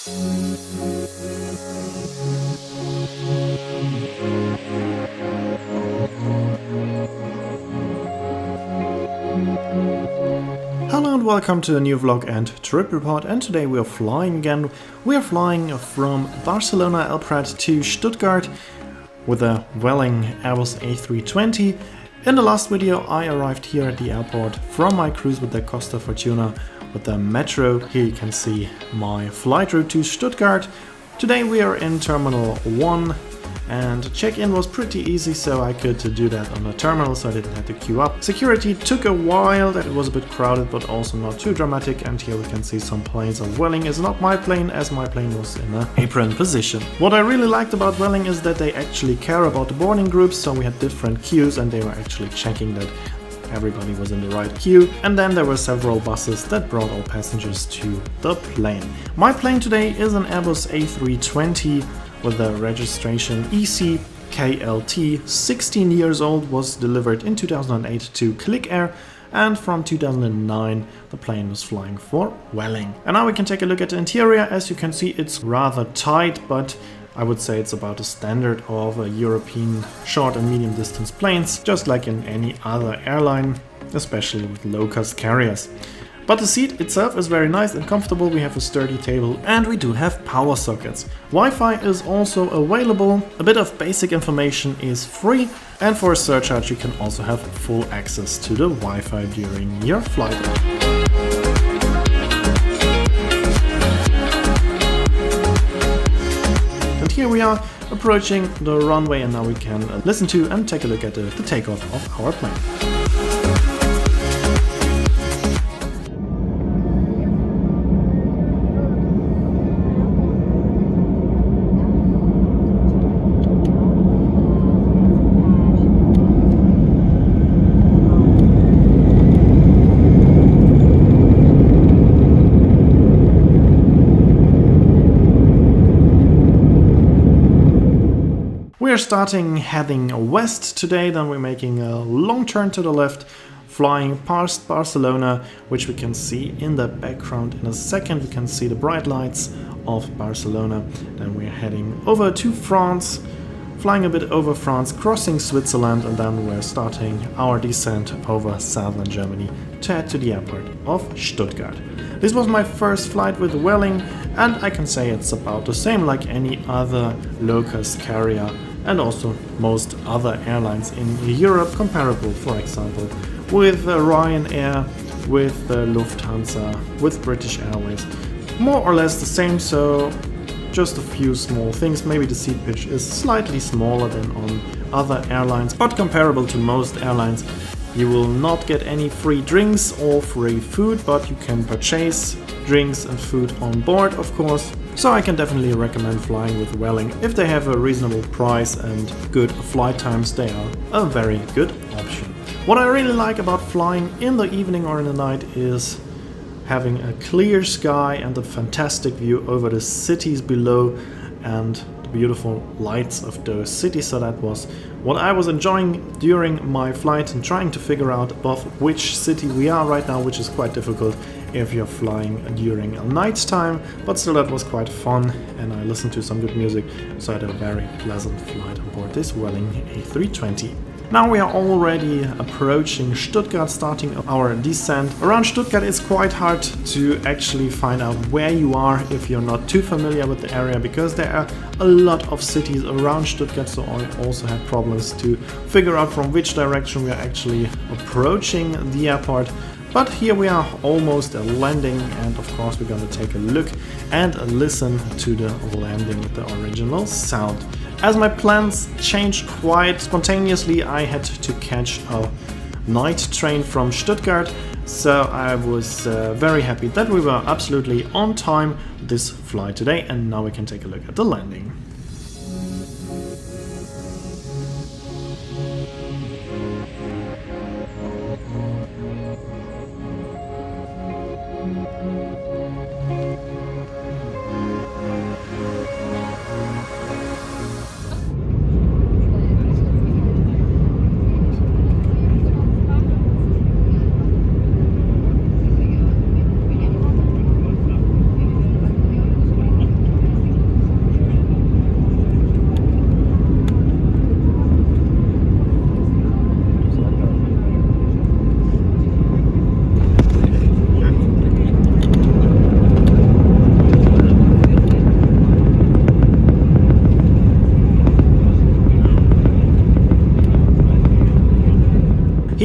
Hello and welcome to a new vlog and trip report, and today we are flying again. We are flying from Barcelona Elprat to Stuttgart with a Vueling Airbus A320. In the last video I arrived here at the airport from my cruise with the Costa Fortuna with the metro. Here you can see my flight route to Stuttgart. Today we are in Terminal 1 and check-in was pretty easy, so I could do that on the terminal, so I didn't have to queue up. Security took a while, it was a bit crowded but also not too dramatic, and here we can see some planes. And Vueling is not my plane, as my plane was in an apron position. What I really liked about Vueling is that they actually care about the boarding groups, so we had different queues and they were actually checking that everybody was in the right queue, and then there were several buses that brought all passengers to the plane. My plane today is an Airbus A320 with the registration ECKLT, 16 years old, was delivered in 2008 to Click Air, and from 2009 the plane was flying for Vueling. And now we can take a look at the interior. As you can see, it's rather tight, but I would say it's about the standard of European short and medium distance planes, just like in any other airline, especially with low-cost carriers. But the seat itself is very nice and comfortable. We have a sturdy table and we do have power sockets. Wi-Fi is also available. A bit of basic information is free, and for a surcharge you can also have full access to the Wi-Fi during your flight. And here we are approaching the runway, and now we can listen to and take a look at the takeoff of our plane. We're starting heading west today, then we're making a long turn to the left, flying past Barcelona, which we can see in the background in a second. We can see the bright lights of Barcelona. Then we're heading over to France, flying a bit over France, crossing Switzerland, and then we're starting our descent over southern Germany to head to the airport of Stuttgart. This was my first flight with Vueling, and I can say it's about the same like any other low-cost carrier and also most other airlines in Europe, comparable, for example, with Ryanair, with Lufthansa, with British Airways. More or less the same, so just a few small things. Maybe the seat pitch is slightly smaller than on other airlines, but comparable to most airlines. You will not get any free drinks or free food, but you can purchase drinks and food on board, of course. So I can definitely recommend flying with Vueling. If they have a reasonable price and good flight times, they are a very good option. What I really like about flying in the evening or in the night is having a clear sky and a fantastic view over the cities below and the beautiful lights of those cities. So that was what I was enjoying during my flight and trying to figure out above which city we are right now, which is quite difficult if you're flying during night time, but still that was quite fun, and I listened to some good music, so I had a very pleasant flight on board this Vueling A320. Now we are already approaching Stuttgart, starting our descent. Around Stuttgart it's quite hard to actually find out where you are if you're not too familiar with the area, because there are a lot of cities around Stuttgart, so I also had problems to figure out from which direction we are actually approaching the airport. But here we are almost landing, and of course we're going to take a look and listen to the landing, the original sound. As my plans changed quite spontaneously, I had to catch a night train from Stuttgart, so I was very happy that we were absolutely on time this flight today, and now we can take a look at the landing.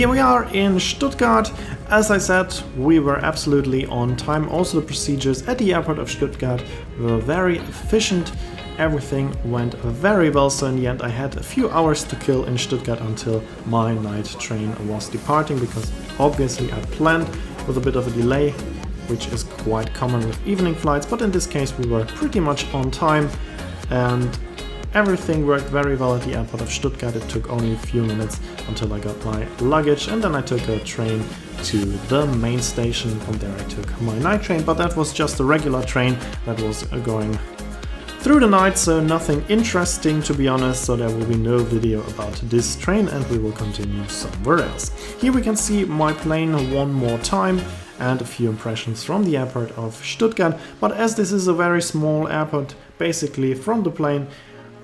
Here we are in Stuttgart. As I said, we were absolutely on time. Also the procedures at the airport of Stuttgart were very efficient. Everything went very well, so in the end I had a few hours to kill in Stuttgart until my night train was departing, because obviously I planned with a bit of a delay, which is quite common with evening flights, but in this case we were pretty much on time and everything worked very well at the airport of Stuttgart. It took only a few minutes until I got my luggage, and then I took a train to the main station. From there I took my night train, but that was just a regular train that was going through the night, so nothing interesting to be honest, so there will be no video about this train and we will continue somewhere else. Here we can see my plane one more time and a few impressions from the airport of Stuttgart, but as this is a very small airport, basically from the plane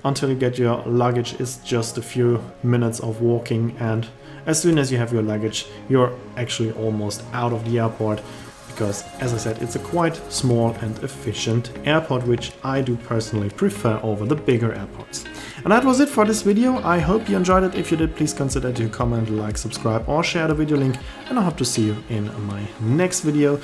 until you get your luggage is just a few minutes of walking, and as soon as you have your luggage you're actually almost out of the airport, because as I said, it's a quite small and efficient airport, which I do personally prefer over the bigger airports. And that was it for this video. I hope you enjoyed it. If you did, please consider to comment, like, subscribe or share the video link, and I hope to see you in my next video.